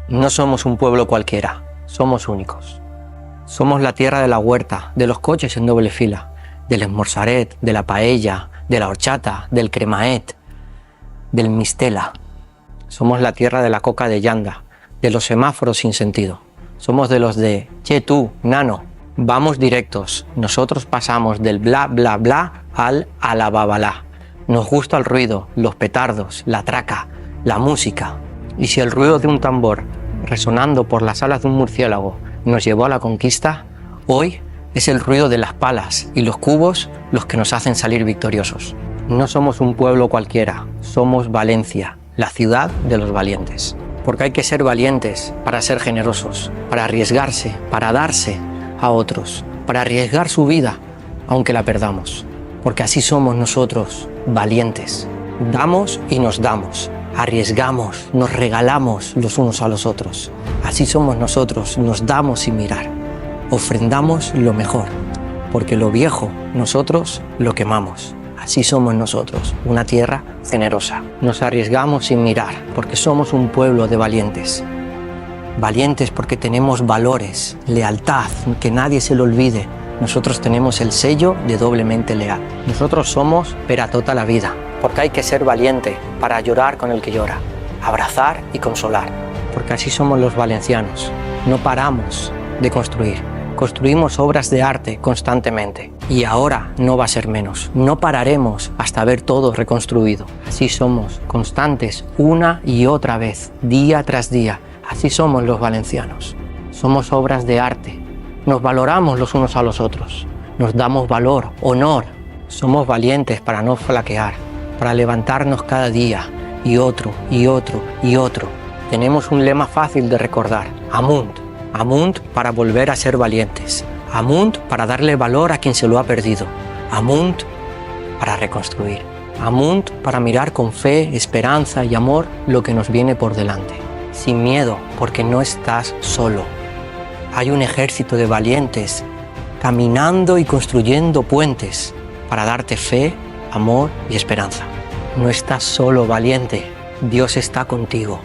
No somos un pueblo cualquiera, somos únicos. Somos la tierra de la huerta, de los coches en doble fila, del esmorzaret, de la paella, de la horchata, del cremaet, del mistela. Somos la tierra de la coca de llanda, de los semáforos sin sentido. Somos de los de, che tú, nano, vamos directos. Nosotros pasamos del bla bla bla al alababalá. Nos gusta el ruido, los petardos, la traca, la música. Y si el ruido de un tambor resonando por las alas de un murciélago nos llevó a la conquista, hoy es el ruido de las palas y los cubos los que nos hacen salir victoriosos. No somos un pueblo cualquiera, somos Valencia, la ciudad de los valientes. Porque hay que ser valientes para ser generosos, para arriesgarse, para darse a otros, para arriesgar su vida, aunque la perdamos. Porque así somos nosotros, valientes. Damos y nos damos. Arriesgamos, nos regalamos los unos a los otros. Así somos nosotros, nos damos sin mirar. Ofrendamos lo mejor, porque lo viejo nosotros lo quemamos. Así somos nosotros, una tierra generosa. Nos arriesgamos sin mirar, porque somos un pueblo de valientes. Valientes porque tenemos valores, lealtad, que nadie se lo olvide. Nosotros tenemos el sello de doblemente leal. Nosotros somos pera tota la vida. Porque hay que ser valiente para llorar con el que llora, abrazar y consolar. Porque así somos los valencianos. No paramos de construir. Construimos obras de arte constantemente. Y ahora no va a ser menos. No pararemos hasta ver todo reconstruido. Así somos, constantes, una y otra vez, día tras día. Así somos los valencianos. Somos obras de arte. Nos valoramos los unos a los otros. Nos damos valor, honor. Somos valientes para no flaquear, para levantarnos cada día, y otro, y otro, y otro. Tenemos un lema fácil de recordar, Amunt. Amunt para volver a ser valientes. Amunt para darle valor a quien se lo ha perdido. Amunt para reconstruir. Amunt para mirar con fe, esperanza y amor lo que nos viene por delante. Sin miedo, porque no estás solo. Hay un ejército de valientes caminando y construyendo puentes para darte fe, amor y esperanza. No estás solo, valiente. Dios está contigo.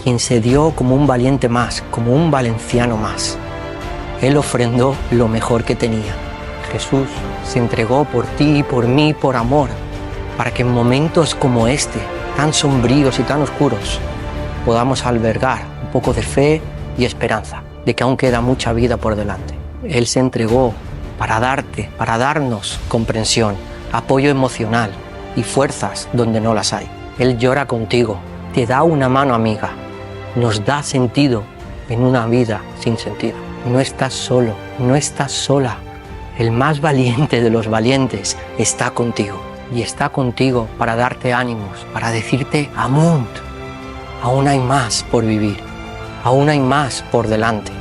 Quien se dio como un valiente más, como un valenciano más. Él ofrendó lo mejor que tenía. Jesús se entregó por ti y por mí, por amor, para que en momentos como este, tan sombríos y tan oscuros, podamos albergar un poco de fe y esperanza, de que aún queda mucha vida por delante. Él se entregó para darte, para darnos comprensión, apoyo emocional y fuerzas donde no las hay. Él llora contigo, te da una mano amiga, nos da sentido en una vida sin sentido. No estás solo, no estás sola. El más valiente de los valientes está contigo y está contigo para darte ánimos, para decirte Amunt. Aún hay más por vivir, aún hay más por delante.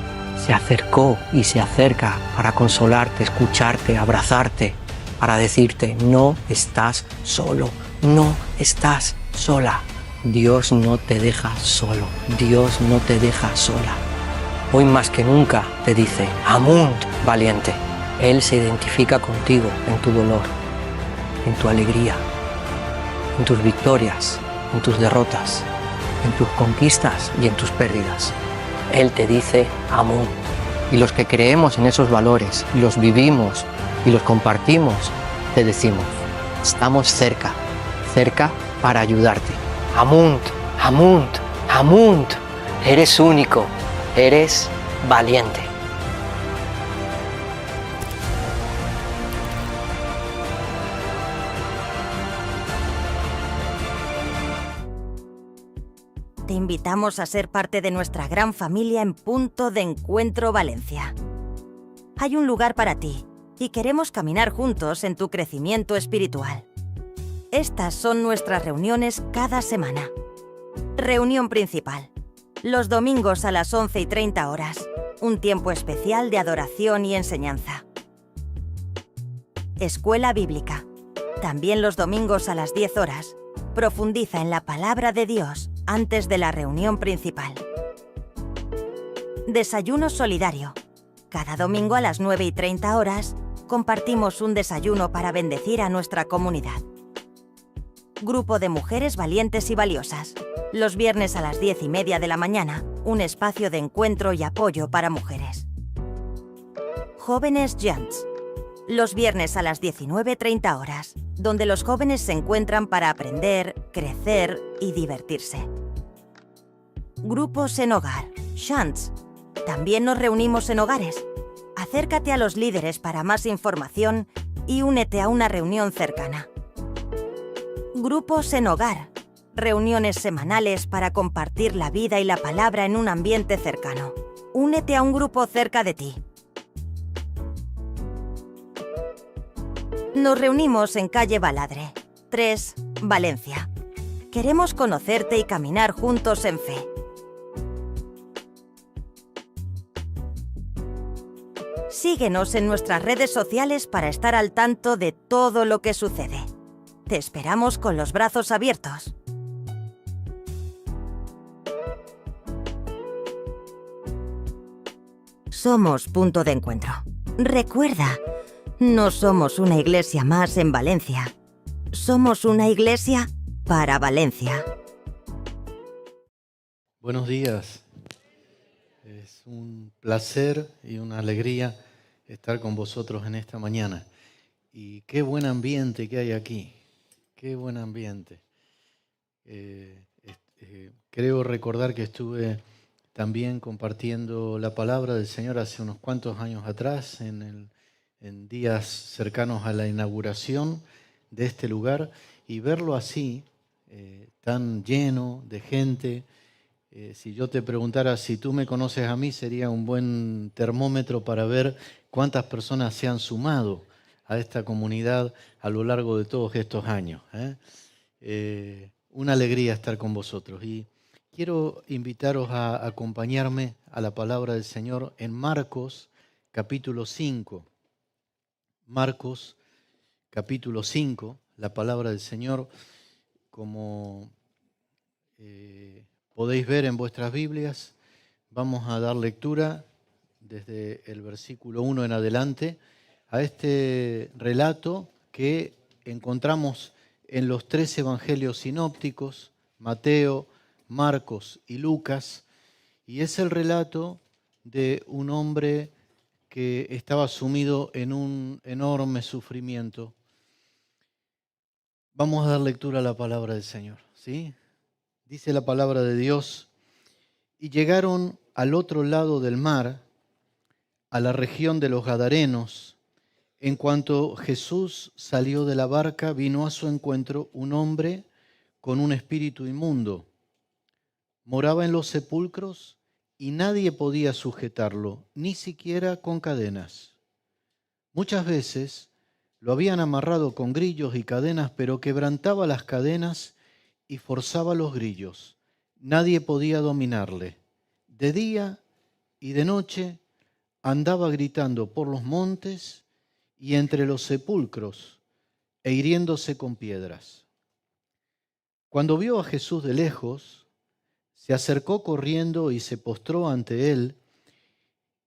Se acercó y se acerca para consolarte, escucharte, abrazarte, para decirte no estás solo, no estás sola. Dios no te deja solo, Dios no te deja sola. Hoy más que nunca te dice Amunt, valiente. Él se identifica contigo en tu dolor, en tu alegría, en tus victorias, en tus derrotas, en tus conquistas y en tus pérdidas. Él te dice Amunt. Y los que creemos en esos valores, los vivimos y los compartimos, te decimos, estamos cerca, cerca para ayudarte. Amunt, Amunt, Amunt. Eres único, eres valiente. Te invitamos a ser parte de nuestra gran familia en Punto de Encuentro Valencia. Hay un lugar para ti y queremos caminar juntos en tu crecimiento espiritual. Estas son nuestras reuniones cada semana. Reunión principal. Los domingos a las 11:30 horas. Un tiempo especial de adoración y enseñanza. Escuela Bíblica. También los domingos a las 10 horas. Profundiza en la palabra de Dios antes de la reunión principal. Desayuno solidario. Cada domingo a las 9:30 horas compartimos un desayuno para bendecir a nuestra comunidad. Grupo de mujeres valientes y valiosas. Los viernes a las 10:30 de la mañana, un espacio de encuentro y apoyo para mujeres. Jóvenes Giants. Los viernes a las 19:30 horas, donde los jóvenes se encuentran para aprender, crecer y divertirse. Grupos en hogar, Shants. También nos reunimos en hogares. Acércate a los líderes para más información y únete a una reunión cercana. Grupos en hogar. Reuniones semanales para compartir la vida y la palabra en un ambiente cercano. Únete a un grupo cerca de ti. Nos reunimos en calle Baladre, 3, Valencia. Queremos conocerte y caminar juntos en fe. Síguenos en nuestras redes sociales para estar al tanto de todo lo que sucede. Te esperamos con los brazos abiertos. Somos Punto de Encuentro. Recuerda, no somos una iglesia más en Valencia. Somos una iglesia para Valencia. Buenos días. Es un placer y una alegría estar con vosotros en esta mañana. Y qué buen ambiente que hay aquí. Qué buen ambiente. Creo recordar que estuve también compartiendo la palabra del Señor hace unos cuantos años atrás, en días cercanos a la inauguración de este lugar, y verlo así, tan lleno de gente. Si yo te preguntara si tú me conoces a mí, sería un buen termómetro para ver cuántas personas se han sumado a esta comunidad a lo largo de todos estos años. Una alegría estar con vosotros. Y quiero invitaros a acompañarme a la palabra del Señor en Marcos capítulo 5. Marcos capítulo 5, la palabra del Señor, como podéis ver en vuestras Biblias, vamos a dar lectura desde el versículo 1 en adelante a este relato que encontramos en los 3 evangelios sinópticos, Mateo, Marcos y Lucas, y es el relato de un hombre que estaba sumido en un enorme sufrimiento. Vamos a dar lectura a la palabra del Señor, ¿sí? Dice la palabra de Dios: y llegaron al otro lado del mar, a la región de los Gadarenos. En cuanto Jesús salió de la barca, vino a su encuentro un hombre con un espíritu inmundo. Moraba en los sepulcros y nadie podía sujetarlo, ni siquiera con cadenas. Muchas veces lo habían amarrado con grillos y cadenas, pero quebrantaba las cadenas y forzaba los grillos. Nadie podía dominarle. De día y de noche andaba gritando por los montes y entre los sepulcros e hiriéndose con piedras. Cuando vio a Jesús de lejos, se acercó corriendo y se postró ante él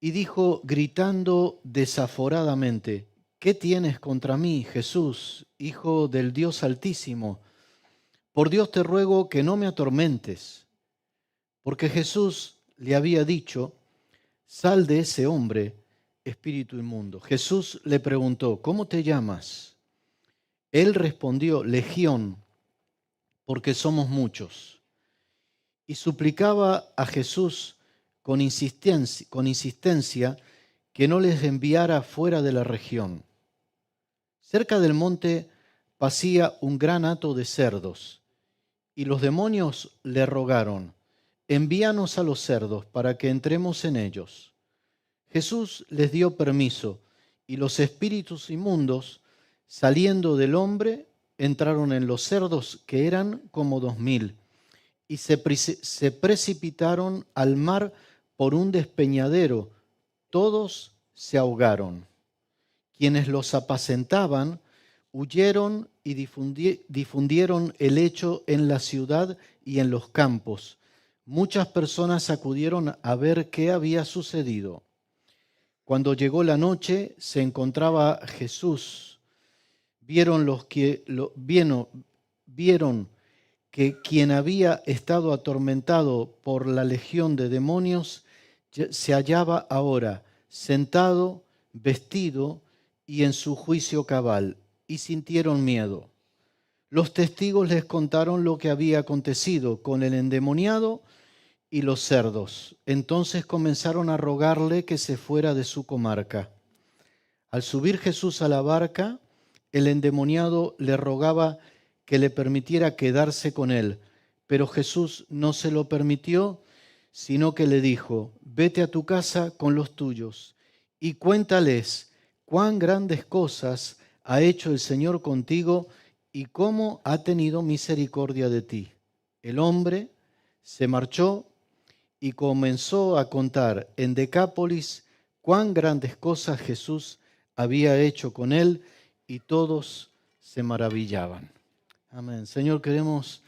y dijo, gritando desaforadamente: ¿qué tienes contra mí, Jesús, Hijo del Dios Altísimo? Por Dios te ruego que no me atormentes. Porque Jesús le había dicho: sal de ese hombre, espíritu inmundo. Jesús le preguntó: ¿cómo te llamas? Él respondió: Legión, porque somos muchos. Y suplicaba a Jesús con insistencia que no les enviara fuera de la región. Cerca del monte pacía un gran hato de cerdos, y los demonios le rogaron: envíanos a los cerdos para que entremos en ellos. Jesús les dio permiso, y los espíritus inmundos, saliendo del hombre, entraron en los cerdos, que eran como 2000, y se precipitaron al mar por un despeñadero. Todos se ahogaron. Quienes los apacentaban huyeron y difundieron el hecho en la ciudad y en los campos. Muchas personas acudieron a ver qué había sucedido. Cuando llegó la noche, se encontraba Jesús. Vieron que quien había estado atormentado por la legión de demonios se hallaba ahora sentado, vestido y en su juicio cabal, y sintieron miedo. Los testigos les contaron lo que había acontecido con el endemoniado y los cerdos. Entonces comenzaron a rogarle que se fuera de su comarca. Al subir Jesús a la barca, el endemoniado le rogaba que le permitiera quedarse con él, pero Jesús no se lo permitió, sino que le dijo: vete a tu casa con los tuyos y cuéntales cuán grandes cosas ha hecho el Señor contigo y cómo ha tenido misericordia de ti. El hombre se marchó y comenzó a contar en Decápolis cuán grandes cosas Jesús había hecho con él, y todos se maravillaban. Amén. Señor, queremos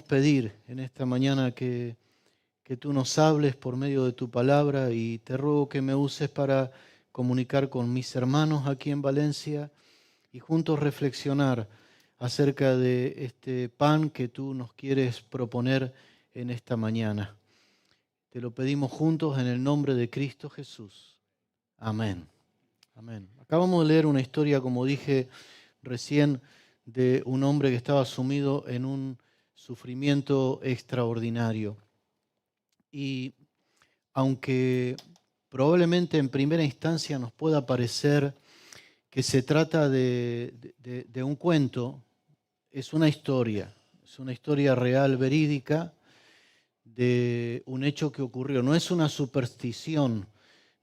pedir en esta mañana que tú nos hables por medio de tu palabra, y te ruego que me uses para comunicar con mis hermanos aquí en Valencia y juntos reflexionar acerca de este pan que tú nos quieres proponer en esta mañana. Te lo pedimos juntos en el nombre de Cristo Jesús. Amén. Amén. Acabamos de leer una historia, como dije recién, de un hombre que estaba sumido en un sufrimiento extraordinario. Y aunque probablemente en primera instancia nos pueda parecer que se trata de un cuento, es una historia real, verídica, de un hecho que ocurrió. No es una superstición,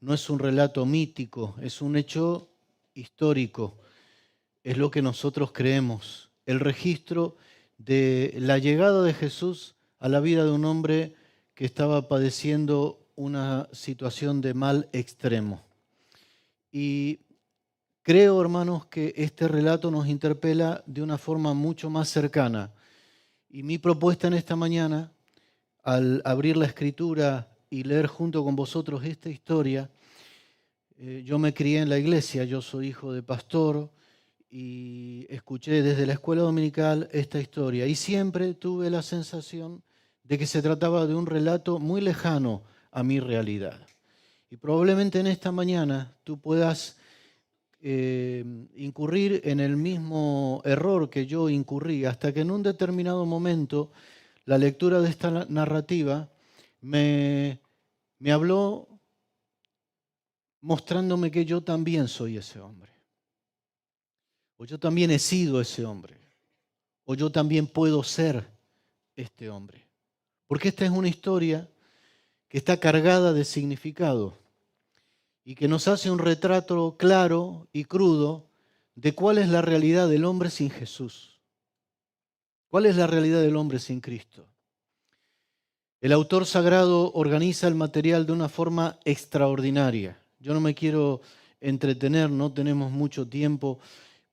no es un relato mítico, es un hecho histórico. Es lo que nosotros creemos, el registro de la llegada de Jesús a la vida de un hombre que estaba padeciendo una situación de mal extremo. Y creo, hermanos, que este relato nos interpela de una forma mucho más cercana. Y mi propuesta en esta mañana, al abrir la Escritura y leer junto con vosotros esta historia, yo me crié en la iglesia, yo soy hijo de pastor y escuché desde la escuela dominical esta historia, y siempre tuve la sensación de que se trataba de un relato muy lejano a mi realidad. Y probablemente en esta mañana tú puedas incurrir en el mismo error que yo incurrí, hasta que en un determinado momento la lectura de esta narrativa me habló mostrándome que yo también soy ese hombre, o yo también he sido ese hombre, o yo también puedo ser este hombre. Porque esta es una historia que está cargada de significado y que nos hace un retrato claro y crudo de cuál es la realidad del hombre sin Jesús. ¿Cuál es la realidad del hombre sin Cristo? El autor sagrado organiza el material de una forma extraordinaria. Yo no me quiero entretener, no tenemos mucho tiempo,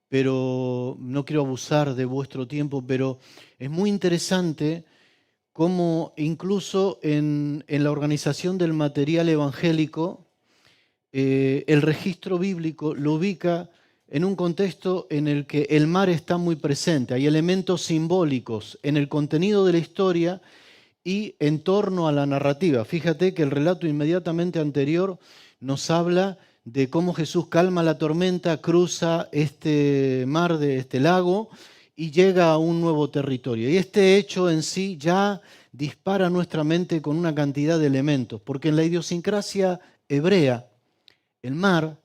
pero no quiero abusar de vuestro tiempo, pero es muy interesante cómo incluso en la organización del material evangélico, el registro bíblico lo ubica en un contexto en el que el mar está muy presente. Hay elementos simbólicos en el contenido de la historia y en torno a la narrativa. Fíjate que el relato inmediatamente anterior nos habla de cómo Jesús calma la tormenta, cruza este mar, de este lago, y llega a un nuevo territorio. Y este hecho en sí ya dispara nuestra mente con una cantidad de elementos, porque en la idiosincrasia hebrea, el mar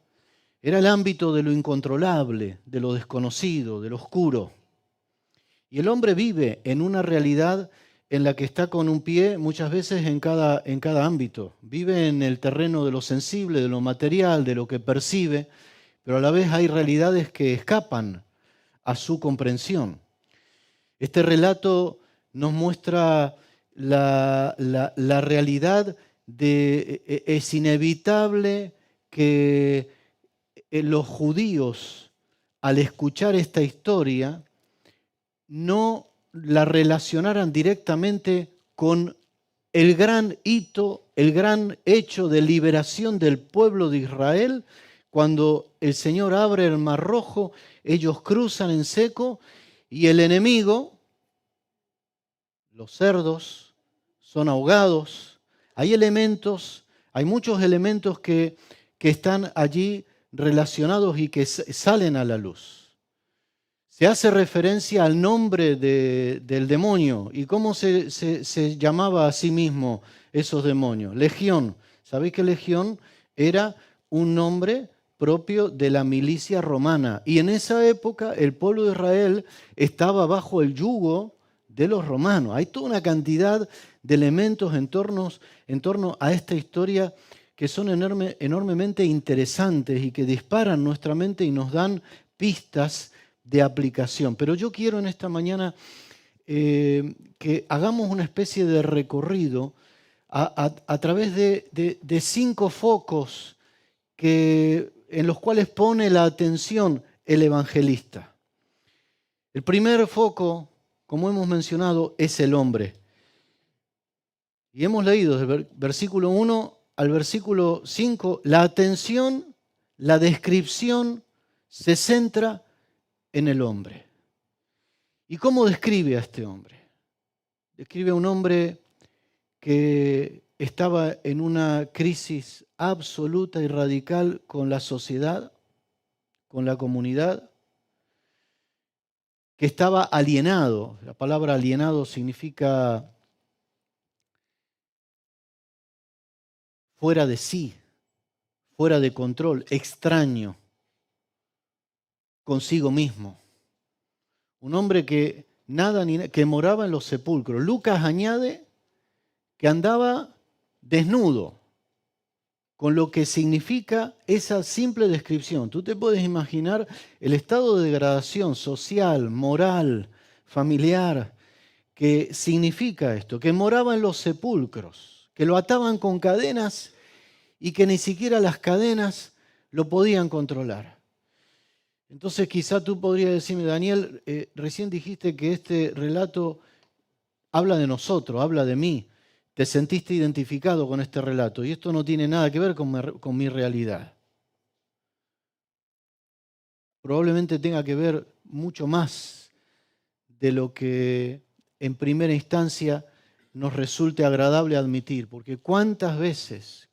era el ámbito de lo incontrolable, de lo desconocido, de lo oscuro. Y el hombre vive en una realidad en la que está con un pie muchas veces en cada ámbito. Vive en el terreno de lo sensible, de lo material, de lo que percibe, pero a la vez hay realidades que escapan a su comprensión. Este relato nos muestra la realidad de es inevitable que los judíos, al escuchar esta historia, no la relacionaran directamente con el gran hito, el gran hecho de liberación del pueblo de Israel, cuando el Señor abre el Mar Rojo, ellos cruzan en seco y el enemigo los cerdos son ahogados. Hay elementos, hay muchos elementos que están allí relacionados y que salen a la luz. Se hace referencia al nombre del demonio y cómo se llamaba a sí mismo esos demonios. Legión. ¿Sabéis que Legión era un nombre propio de la milicia romana? Y en esa época el pueblo de Israel estaba bajo el yugo de los romanos. Hay toda una cantidad de elementos en torno a esta historia que son enormemente interesantes y que disparan nuestra mente y nos dan pistas de aplicación. Pero yo quiero en esta mañana que hagamos una especie de recorrido a través de 5 focos en los cuales pone la atención el evangelista. El primer foco, como hemos mencionado, es el hombre. Y hemos leído desde el versículo 1 al versículo 5, la atención, la descripción se centra en el hombre. ¿Y cómo describe a este hombre? Describe a un hombre que estaba en una crisis absoluta y radical con la sociedad, con la comunidad, que estaba alienado. La palabra alienado significa fuera de sí, fuera de control, extraño, consigo mismo. Un hombre que que moraba en los sepulcros. Lucas añade que andaba desnudo, con lo que significa esa simple descripción. Tú te puedes imaginar el estado de degradación social, moral, familiar, que significa esto, que moraba en los sepulcros, que lo ataban con cadenas y que ni siquiera las cadenas lo podían controlar. Entonces quizá tú podrías decirme, Daniel, recién dijiste que este relato habla de nosotros, habla de mí. Te sentiste identificado con este relato y esto no tiene nada que ver con mi realidad. Probablemente tenga que ver mucho más de lo que en primera instancia nos resulte agradable admitir, porque cuántas veces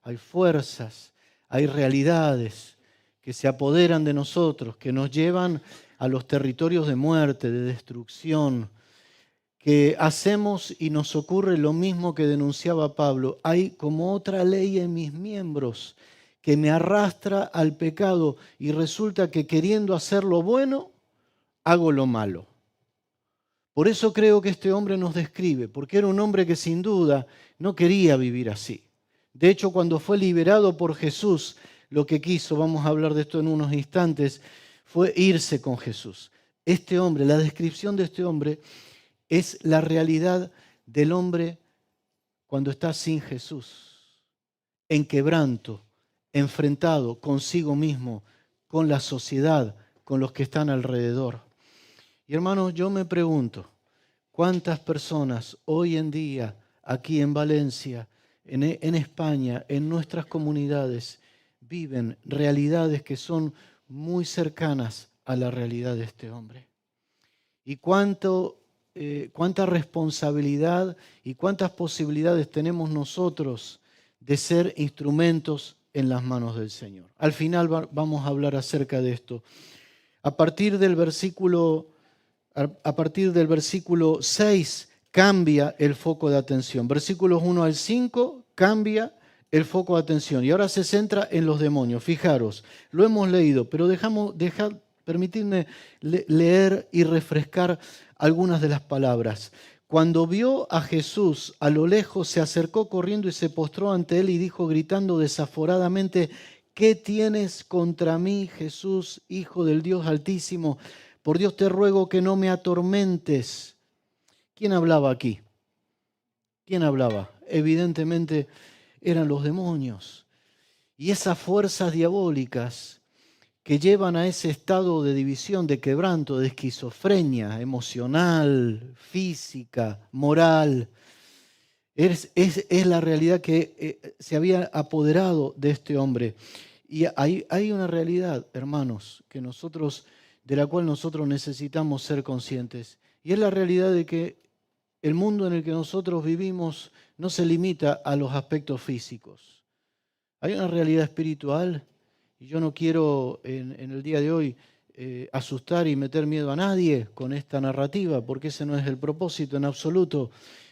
hay fuerzas, hay realidades que se apoderan de nosotros, que nos llevan a los territorios de muerte, de destrucción, que hacemos y nos ocurre lo mismo que denunciaba Pablo. Hay como otra ley en mis miembros que me arrastra al pecado y resulta que queriendo hacer lo bueno, hago lo malo. Por eso creo que este hombre nos describe, porque era un hombre que sin duda no quería vivir así. De hecho, cuando fue liberado por Jesús, lo que quiso, vamos a hablar de esto en unos instantes, fue irse con Jesús. Este hombre, la descripción de este hombre es la realidad del hombre cuando está sin Jesús, en quebranto, enfrentado consigo mismo, con la sociedad, con los que están alrededor. Y hermanos, yo me pregunto, ¿cuántas personas hoy en día, aquí en Valencia, en España, en nuestras comunidades, viven realidades que son muy cercanas a la realidad de este hombre? Y cuánta responsabilidad y cuántas posibilidades tenemos nosotros de ser instrumentos en las manos del Señor. Al final vamos a hablar acerca de esto. A partir del versículo 6 cambia el foco de atención. Versículos 1 al 5 cambia el foco de atención y ahora se centra en los demonios. Fijaros, lo hemos leído, pero permitidme leer y refrescar algunas de las palabras. Cuando vio a Jesús a lo lejos, se acercó corriendo y se postró ante él y dijo gritando desaforadamente: ¿qué tienes contra mí, Jesús, Hijo del Dios Altísimo? Por Dios te ruego que no me atormentes. ¿Quién hablaba aquí? ¿Quién hablaba? Evidentemente eran los demonios. Y esas fuerzas diabólicas que llevan a ese estado de división, de quebranto, de esquizofrenia emocional, física, moral, es la realidad que se había apoderado de este hombre. Y hay una realidad, hermanos, de la cual nosotros necesitamos ser conscientes. Y es la realidad de que el mundo en el que nosotros vivimos no se limita a los aspectos físicos. Hay una realidad espiritual y yo no quiero en el día de hoy asustar y meter miedo a nadie con esta narrativa, porque ese no es el propósito en absoluto,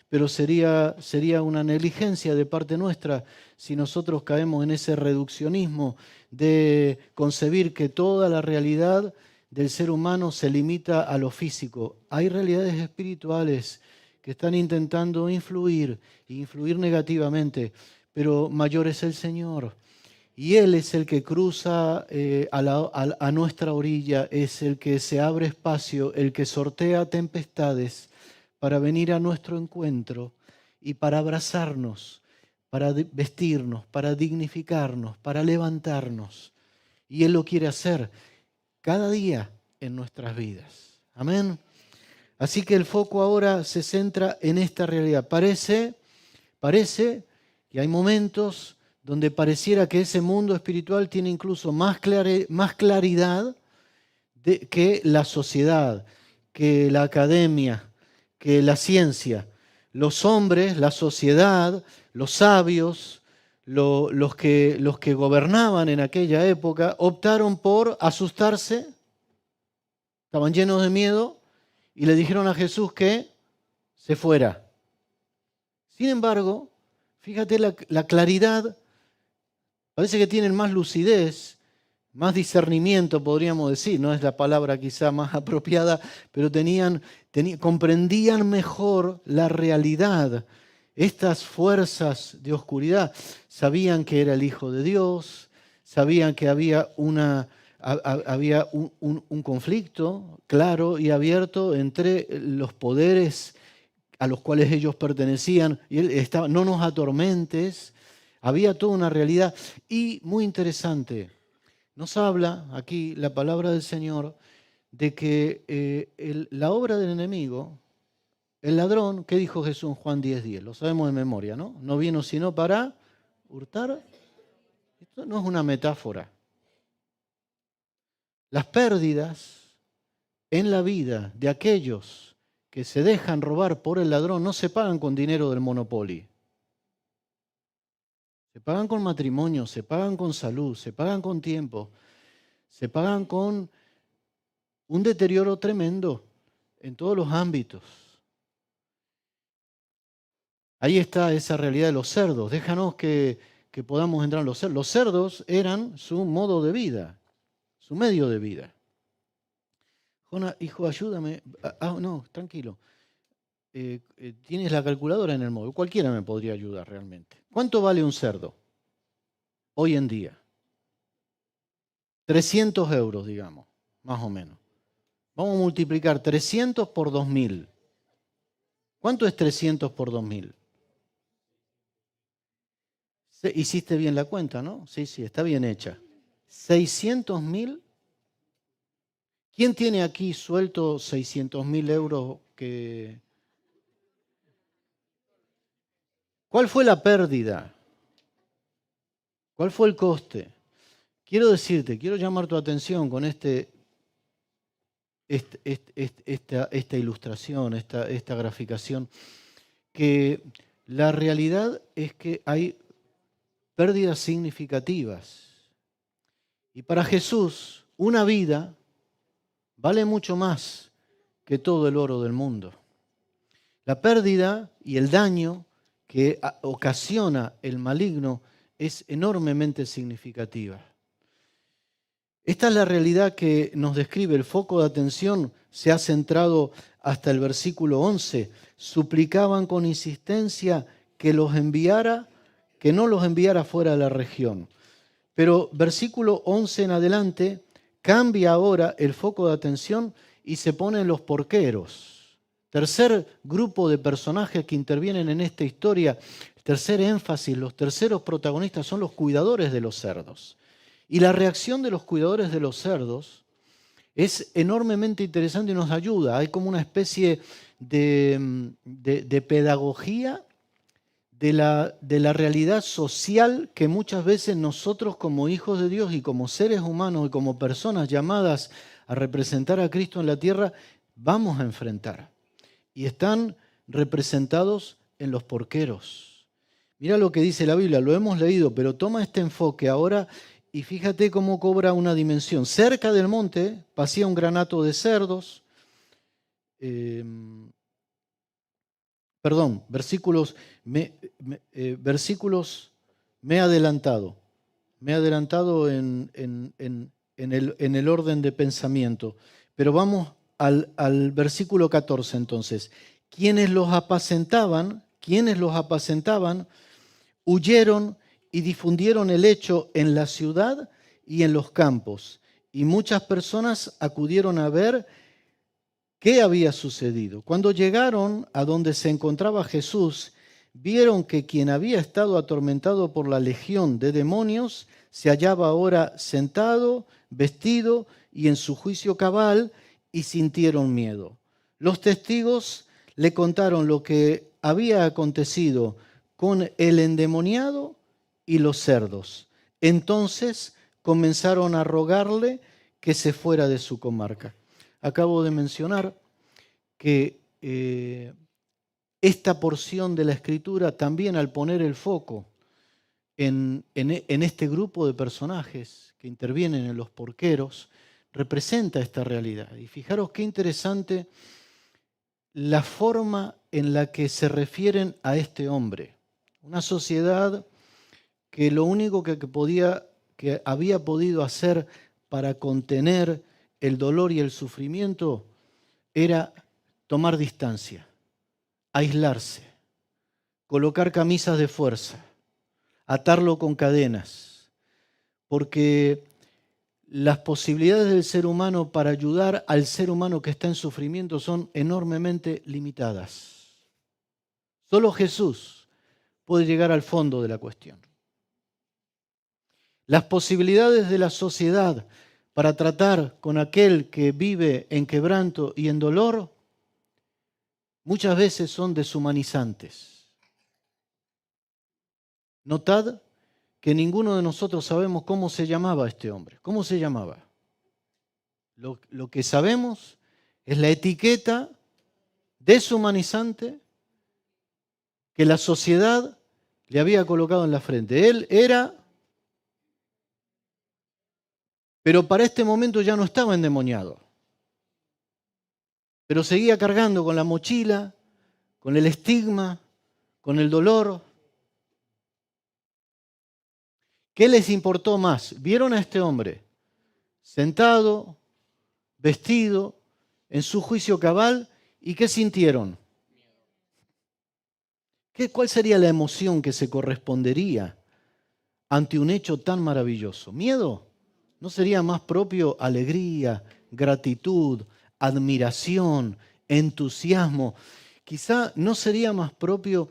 pero sería una negligencia de parte nuestra si nosotros caemos en ese reduccionismo de concebir que toda la realidad del ser humano se limita a lo físico. Hay realidades espirituales que están intentando influir negativamente, pero mayor es el Señor. Y Él es el que cruza a nuestra orilla, es el que se abre espacio, el que sortea tempestades para venir a nuestro encuentro y para abrazarnos, para vestirnos, para dignificarnos, para levantarnos. Y Él lo quiere hacer cada día en nuestras vidas. Amén. Así que el foco ahora se centra en esta realidad. Parece que hay momentos donde pareciera que ese mundo espiritual tiene incluso más claridad que la sociedad, que la academia, que la ciencia. Los hombres, la sociedad, los sabios, los que gobernaban en aquella época, optaron por asustarse, estaban llenos de miedo y le dijeron a Jesús que se fuera. Sin embargo, fíjate la claridad. Parece que tienen más lucidez, más discernimiento, podríamos decir. No es la palabra quizá más apropiada, pero comprendían mejor la realidad. Estas fuerzas de oscuridad sabían que era el Hijo de Dios, sabían que había un conflicto claro y abierto entre los poderes a los cuales ellos pertenecían. Y él estaba, no nos atormentes. Había toda una realidad y muy interesante. Nos habla aquí la palabra del Señor de que la obra del enemigo, el ladrón, ¿qué dijo Jesús en Juan 10:10? Lo sabemos de memoria, ¿no? No vino sino para hurtar. Esto no es una metáfora. Las pérdidas en la vida de aquellos que se dejan robar por el ladrón no se pagan con dinero del Monopoly. Se pagan con matrimonio, se pagan con salud, se pagan con tiempo, se pagan con un deterioro tremendo en todos los ámbitos. Ahí está esa realidad de los cerdos. Déjanos que podamos entrar en los cerdos. Los cerdos eran su modo de vida, su medio de vida. Jona, hijo, ayúdame. No, tranquilo. Tienes la calculadora en el móvil. Cualquiera me podría ayudar realmente. ¿Cuánto vale un cerdo hoy en día? 300 euros, digamos, más o menos. Vamos a multiplicar 300 por 2.000. ¿Cuánto es 300 por 2.000? Hiciste bien la cuenta, ¿no? Sí, está bien hecha. 600.000. ¿Quién tiene aquí suelto 600.000 euros que... ¿Cuál fue la pérdida? ¿Cuál fue el coste? Quiero llamar tu atención con esta ilustración, esta graficación, que la realidad es que hay pérdidas significativas. Y para Jesús, una vida vale mucho más que todo el oro del mundo. La pérdida y el daño que ocasiona el maligno es enormemente significativa. Esta es la realidad que nos describe. El foco de atención se ha centrado hasta el versículo 11. Suplicaban con insistencia que no los enviara fuera de la región. Pero versículo 11 en adelante cambia ahora el foco de atención y se ponen los porqueros. Tercer grupo de personajes que intervienen en esta historia, tercer énfasis, los terceros protagonistas son los cuidadores de los cerdos. Y la reacción de los cuidadores de los cerdos es enormemente interesante y nos ayuda. Hay como una especie de pedagogía de la realidad social que muchas veces nosotros como hijos de Dios y como seres humanos y como personas llamadas a representar a Cristo en la tierra vamos a enfrentar. Y están representados en los porqueros. Mira lo que dice la Biblia, lo hemos leído, pero toma este enfoque ahora y fíjate cómo cobra una dimensión. Cerca del monte pasía un gran hato de cerdos. Versículos, me he adelantado. Me he adelantado en el orden de pensamiento. Pero vamos al versículo 14 entonces. Quienes los apacentaban, huyeron y difundieron el hecho en la ciudad y en los campos. Y muchas personas acudieron a ver qué había sucedido. Cuando llegaron a donde se encontraba Jesús, vieron que quien había estado atormentado por la legión de demonios se hallaba ahora sentado, vestido y en su juicio cabal, y sintieron miedo. Los testigos le contaron lo que había acontecido con el endemoniado y los cerdos. Entonces comenzaron a rogarle que se fuera de su comarca. Acabo de mencionar que esta porción de la Escritura, también al poner el foco en este grupo de personajes que intervienen en los porqueros, representa esta realidad. Y fijaros qué interesante la forma en la que se refieren a este hombre. Una sociedad que lo único que había podido hacer para contener el dolor y el sufrimiento era tomar distancia, aislarse, colocar camisas de fuerza, atarlo con cadenas, porque las posibilidades del ser humano para ayudar al ser humano que está en sufrimiento son enormemente limitadas. Solo Jesús puede llegar al fondo de la cuestión. Las posibilidades de la sociedad para tratar con aquel que vive en quebranto y en dolor muchas veces son deshumanizantes. Notad que ninguno de nosotros sabemos cómo se llamaba este hombre. ¿Cómo se llamaba? Lo que sabemos es la etiqueta deshumanizante que la sociedad le había colocado en la frente. Él era, pero para este momento ya no estaba endemoniado. Pero seguía cargando con la mochila, con el estigma, con el dolor. ¿Qué les importó más? ¿Vieron a este hombre sentado, vestido, en su juicio cabal? ¿Y qué sintieron? ¿Cuál sería la emoción que se correspondería ante un hecho tan maravilloso? ¿Miedo? ¿No sería más propio alegría, gratitud, admiración, entusiasmo? Quizá no sería más propio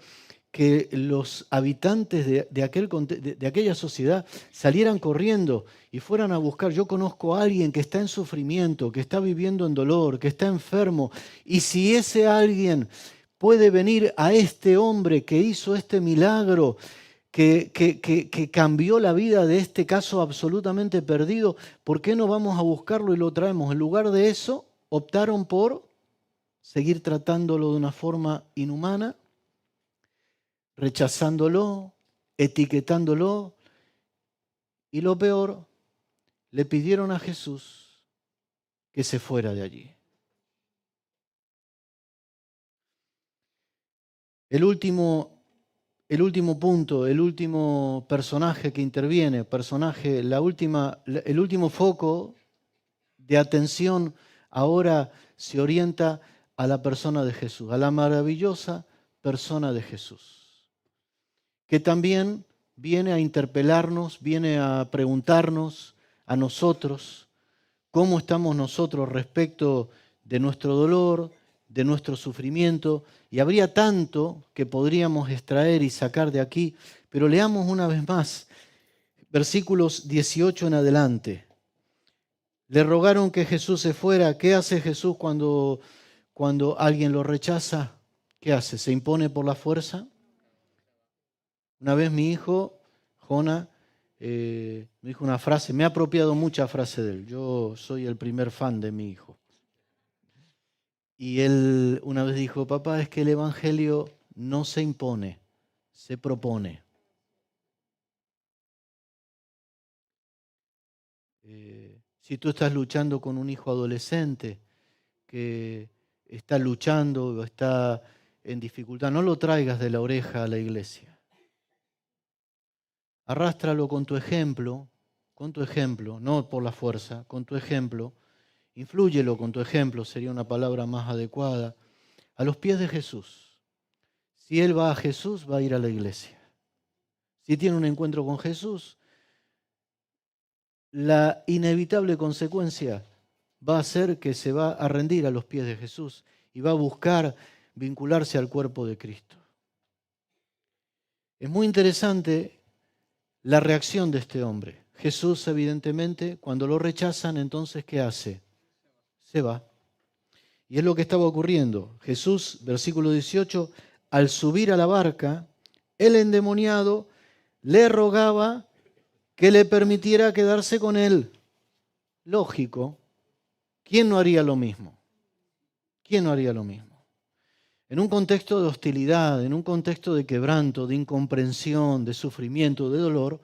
que los habitantes de aquella sociedad salieran corriendo y fueran a buscar. Yo conozco a alguien que está en sufrimiento, que está viviendo en dolor, que está enfermo, y si ese alguien puede venir a este hombre que hizo este milagro, que cambió la vida de este caso absolutamente perdido, ¿por qué no vamos a buscarlo y lo traemos? En lugar de eso, optaron por seguir tratándolo de una forma inhumana, rechazándolo, etiquetándolo, y lo peor, le pidieron a Jesús que se fuera de allí. El último punto, el último personaje que interviene, el último foco de atención ahora se orienta a la persona de Jesús, a la maravillosa persona de Jesús, que también viene a interpelarnos, viene a preguntarnos a nosotros cómo estamos nosotros respecto de nuestro dolor, de nuestro sufrimiento, y habría tanto que podríamos extraer y sacar de aquí, pero leamos una vez más, versículos 18 en adelante. Le rogaron que Jesús se fuera. ¿Qué hace Jesús cuando alguien lo rechaza? ¿Qué hace? ¿Se impone por la fuerza? Una vez mi hijo, Jona, me dijo una frase, me ha apropiado mucha frase de él. Yo soy el primer fan de mi hijo. Y él una vez dijo, papá, es que el Evangelio no se impone, se propone. Si tú estás luchando con un hijo adolescente que está luchando o está en dificultad, no lo traigas de la oreja a la iglesia. Arrástralo con tu ejemplo, no por la fuerza, con tu ejemplo. Inflúyelo con tu ejemplo, sería una palabra más adecuada, a los pies de Jesús. Si él va a Jesús, va a ir a la iglesia. Si tiene un encuentro con Jesús, la inevitable consecuencia va a ser que se va a rendir a los pies de Jesús y va a buscar vincularse al cuerpo de Cristo. Es muy interesante la reacción de este hombre. Jesús, evidentemente, cuando lo rechazan, entonces, ¿qué hace? Se va. Y es lo que estaba ocurriendo. Jesús, versículo 18, al subir a la barca, el endemoniado le rogaba que le permitiera quedarse con él. Lógico. ¿Quién no haría lo mismo? ¿Quién no haría lo mismo? En un contexto de hostilidad, en un contexto de quebranto, de incomprensión, de sufrimiento, de dolor,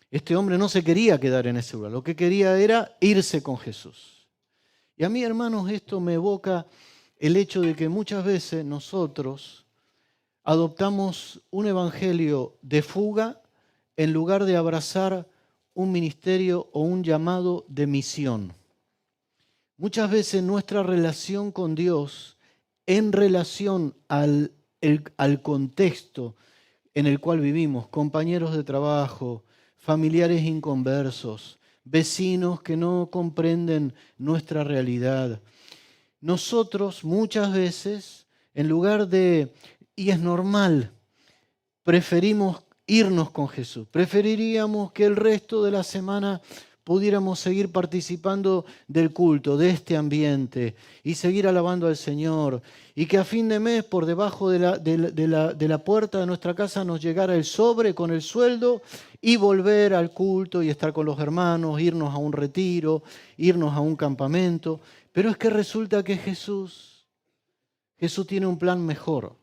este hombre no se quería quedar en ese lugar. Lo que quería era irse con Jesús. Y a mí, hermanos, esto me evoca el hecho de que muchas veces nosotros adoptamos un evangelio de fuga en lugar de abrazar un ministerio o un llamado de misión. Muchas veces nuestra relación con Dios, en relación al contexto en el cual vivimos, compañeros de trabajo, familiares inconversos, vecinos que no comprenden nuestra realidad. Nosotros muchas veces, en lugar de, y es normal, preferimos irnos con Jesús. Preferiríamos que el resto de la semana pudiéramos seguir participando del culto, de este ambiente, y seguir alabando al Señor, y que a fin de mes por debajo de la puerta de nuestra casa nos llegara el sobre con el sueldo y volver al culto y estar con los hermanos, irnos a un retiro, irnos a un campamento. Pero es que resulta que Jesús tiene un plan mejor.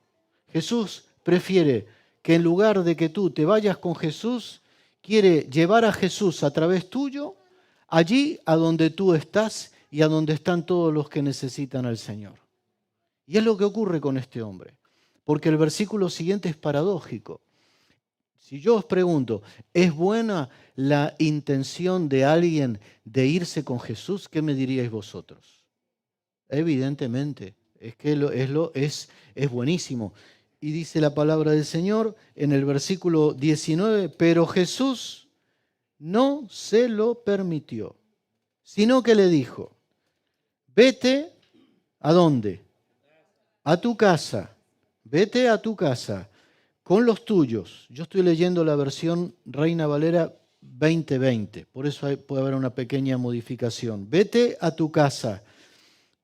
Jesús prefiere que en lugar de que tú te vayas con Jesús, quiere llevar a Jesús a través tuyo, allí a donde tú estás y a donde están todos los que necesitan al Señor. Y es lo que ocurre con este hombre, porque el versículo siguiente es paradójico. Si yo os pregunto, ¿es buena la intención de alguien de irse con Jesús? ¿Qué me diríais vosotros? Evidentemente, es que es buenísimo. Y dice la palabra del Señor en el versículo 19, pero Jesús no se lo permitió, sino que le dijo, vete, ¿a dónde? A tu casa, vete a tu casa con los tuyos. Yo estoy leyendo la versión Reina Valera 2020, por eso puede haber una pequeña modificación. Vete a tu casa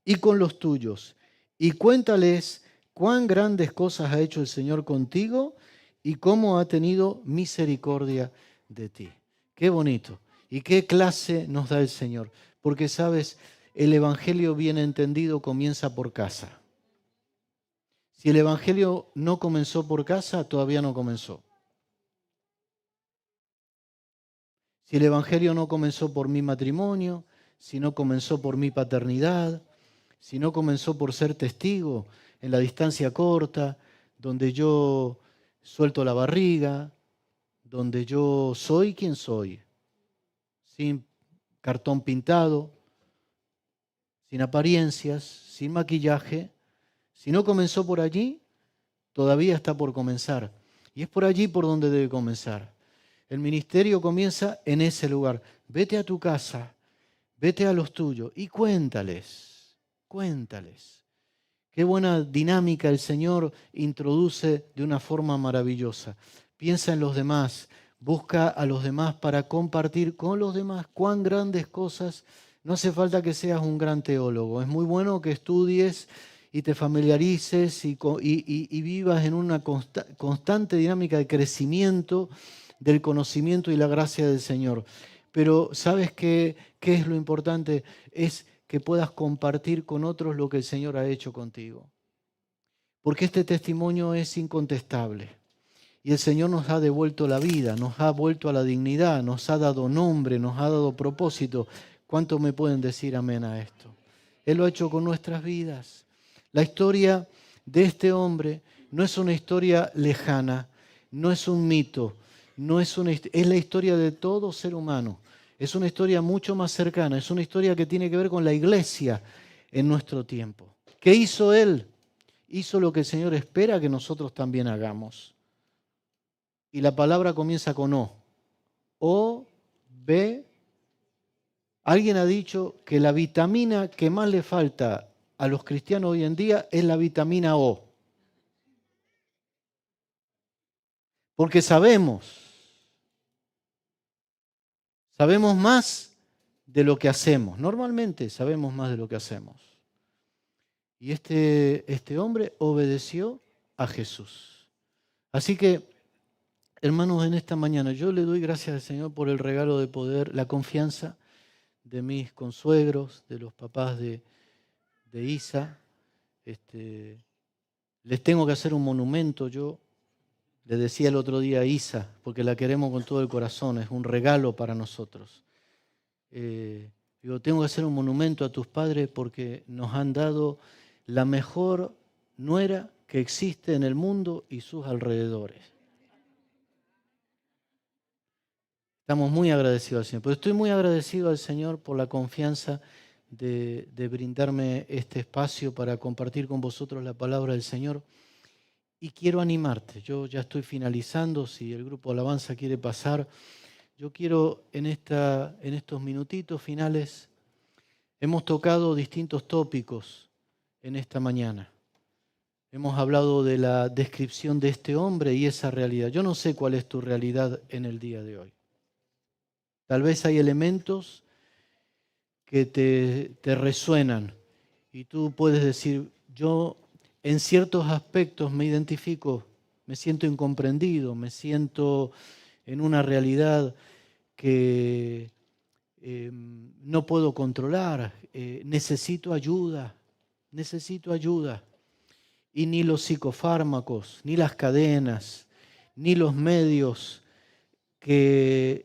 y con los tuyos y cuéntales cuán grandes cosas ha hecho el Señor contigo y cómo ha tenido misericordia de ti. Qué bonito. ¿Y qué clase nos da el Señor? Porque, sabes, el Evangelio bien entendido comienza por casa. Si el Evangelio no comenzó por casa, todavía no comenzó. Si el Evangelio no comenzó por mi matrimonio, si no comenzó por mi paternidad, si no comenzó por ser testigo en la distancia corta, donde yo suelto la barriga, donde yo soy quien soy, sin cartón pintado, sin apariencias, sin maquillaje. Si no comenzó por allí, todavía está por comenzar. Y es por allí por donde debe comenzar. El ministerio comienza en ese lugar. Vete a tu casa, vete a los tuyos y cuéntales. Qué buena dinámica el Señor introduce de una forma maravillosa. Piensa en los demás, busca a los demás para compartir con los demás cuán grandes cosas. No hace falta que seas un gran teólogo. Es muy bueno que estudies y te familiarices y vivas en una constante dinámica de crecimiento del conocimiento y la gracia del Señor. Pero ¿sabes qué es lo importante? Es que puedas compartir con otros lo que el Señor ha hecho contigo. Porque este testimonio es incontestable. Y el Señor nos ha devuelto la vida, nos ha vuelto a la dignidad, nos ha dado nombre, nos ha dado propósito. ¿Cuánto me pueden decir amén a esto? Él lo ha hecho con nuestras vidas. La historia de este hombre no es una historia lejana, no es un mito, es la historia de todo ser humano. Es una historia mucho más cercana, es una historia que tiene que ver con la iglesia en nuestro tiempo. ¿Qué hizo él? Hizo lo que el Señor espera que nosotros también hagamos. Y la palabra comienza con O. O, B. Alguien ha dicho que la vitamina que más le falta a los cristianos hoy en día es la vitamina O. Porque sabemos más de lo que hacemos. Normalmente sabemos más de lo que hacemos. Y este hombre obedeció a Jesús. Así que, hermanos, en esta mañana yo le doy gracias al Señor por el regalo de poder, la confianza de mis consuegros, de los papás de Isa. Les tengo que hacer un monumento. Yo le decía el otro día a Isa, porque la queremos con todo el corazón, es un regalo para nosotros. Tengo que hacer un monumento a tus padres porque nos han dado la mejor nuera que existe en el mundo y sus alrededores. Estamos muy agradecidos al Señor, pero estoy muy agradecido al Señor por la confianza de brindarme este espacio para compartir con vosotros la palabra del Señor. Y quiero animarte, yo ya estoy finalizando, si el grupo Alabanza quiere pasar, yo quiero en estos minutitos finales, hemos tocado distintos tópicos en esta mañana. Hemos hablado de la descripción de este hombre y esa realidad. Yo no sé cuál es tu realidad en el día de hoy. Tal vez hay elementos que te resuenan y tú puedes decir, yo en ciertos aspectos me identifico, me siento incomprendido, me siento en una realidad que no puedo controlar, necesito ayuda. Y ni los psicofármacos, ni las cadenas, ni los medios de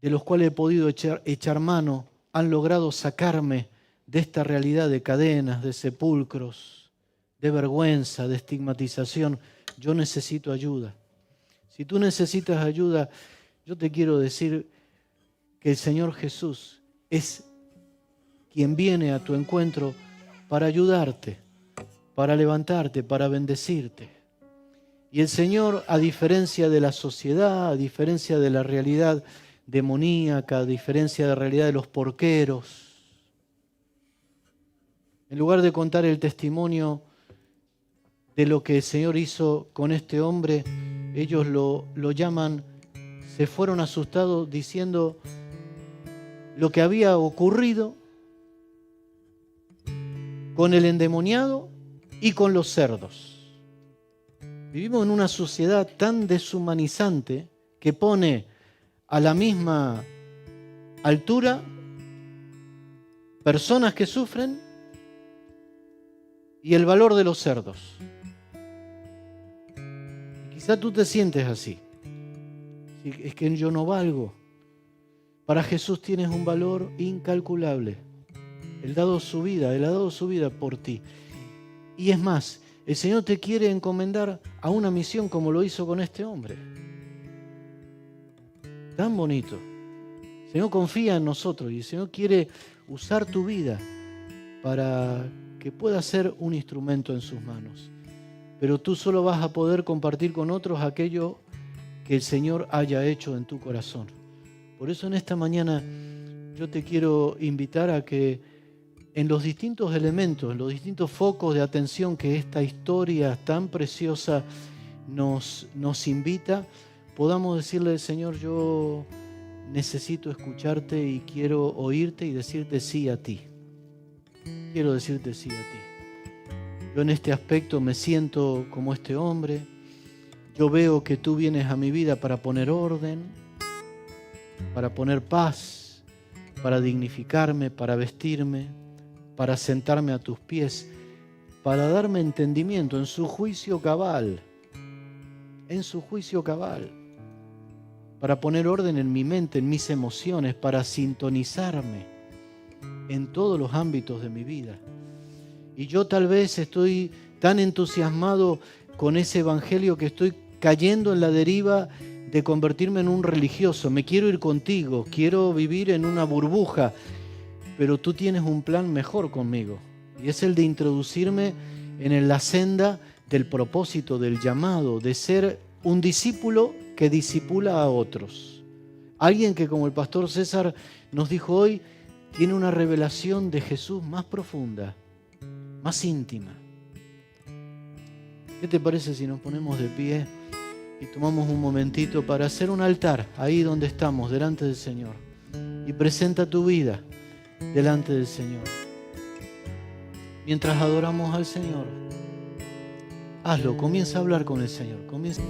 los cuales he podido echar mano han logrado sacarme de esta realidad de cadenas, de sepulcros, de vergüenza, de estigmatización. Yo necesito ayuda. Si tú necesitas ayuda, yo te quiero decir que el Señor Jesús es quien viene a tu encuentro para ayudarte, para levantarte, para bendecirte. Y el Señor, a diferencia de la sociedad, a diferencia de la realidad demoníaca, a diferencia de la realidad de los porqueros, en lugar de contar el testimonio de lo que el Señor hizo con este hombre, ellos lo llaman, se fueron asustados diciendo lo que había ocurrido con el endemoniado y con los cerdos. Vivimos en una sociedad tan deshumanizante que pone a la misma altura personas que sufren y el valor de los cerdos. Y quizá tú te sientes así. Es que yo no valgo. Para Jesús tienes un valor incalculable. Él ha dado su vida por ti. Y es más, el Señor te quiere encomendar a una misión como lo hizo con este hombre. Tan bonito. El Señor confía en nosotros y el Señor quiere usar tu vida para que pueda ser un instrumento en sus manos. Pero tú solo vas a poder compartir con otros aquello que el Señor haya hecho en tu corazón. Por eso en esta mañana yo te quiero invitar a que en los distintos elementos, en los distintos focos de atención que esta historia tan preciosa nos invita, podamos decirle al Señor, yo necesito escucharte y quiero oírte y decirte sí a ti. Quiero decirte sí a ti. Yo en este aspecto me siento como este hombre. Yo veo que tú vienes a mi vida para poner orden, para poner paz, para dignificarme, para vestirme, para sentarme a tus pies, para darme entendimiento en su juicio cabal, para poner orden en mi mente, en mis emociones, para sintonizarme en todos los ámbitos de mi vida. Y yo tal vez estoy tan entusiasmado con ese evangelio que estoy cayendo en la deriva de convertirme en un religioso. Me quiero ir contigo, quiero vivir en una burbuja, pero tú tienes un plan mejor conmigo. Y es el de introducirme en la senda del propósito, del llamado, de ser un discípulo que discipula a otros. Alguien que, como el pastor César nos dijo hoy, tiene una revelación de Jesús más profunda, más íntima. ¿Qué te parece si nos ponemos de pie y tomamos un momentito para hacer un altar ahí donde estamos, delante del Señor? Y presenta tu vida delante del Señor. Mientras adoramos al Señor, hazlo, comienza a hablar con el Señor.